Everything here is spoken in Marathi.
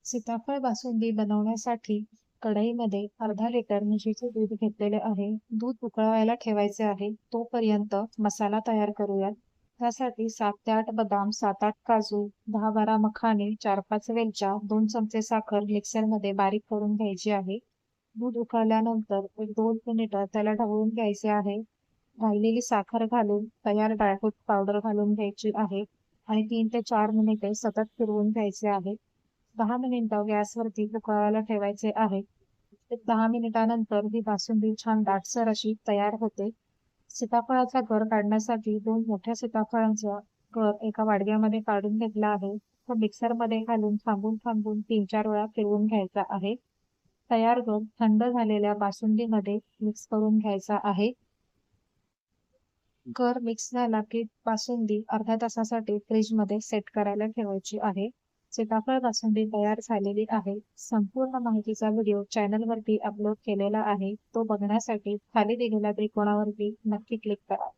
सीताफळ बासुंदी बनवण्यासाठी कढईमध्ये अर्धा लिटर म्हशीचे दूध घेतलेले आहे. दूध उकळवायला ठेवायचे आहे. तोपर्यंत मसाला तयार करूयात. त्यासाठी 7 ते 8 बदाम, 7-8 काजू, 10-12 मखाने, 4-5 वेलच्या, 2 चमचे साखर मिक्सरमध्ये बारीक करून घ्यायची आहे. दूध उकळल्यानंतर 1-2 मिनिटं त्याला ढवळून घ्यायचे आहे. राहिलेली साखर घालून तयार ड्रायफ्रूट पावडर घालून घ्यायची आहे आणि 3 ते 4 मिनिटे सतत फिरवून घ्यायचे आहे. 10 मिनिटं गॅसवरती उकळायला ठेवायचे आहे. 10 मिनिटानंतर ही बासुंदी छान दाटसर अशी तयार होते. सीताफळाचा गर काढण्यासाठी 2 मोठ्या सीताफळांचा गर एका वाडग्यामध्ये काढून घेतला आहे. तो मिक्सरमध्ये घालून थांबून थांबून 3-4 वेळा फिरवून घ्यायचा आहे. तयार गर थंड झालेल्या बासुंदीमध्ये मिक्स करून घ्यायचा आहे. गर मिक्स झाला की बासुंदी अर्ध्या तासासाठी फ्रीजमध्ये सेट करायला ठेवायची आहे. सीताफळ बासुंदी तयार झालेली आहे. संपूर्ण माहितीचा व्हिडिओ चॅनलवरती अपलोड केलेला आहे. तो बघण्यासाठी खाली दिलेल्या त्रिकोणावरती नक्की क्लिक करा.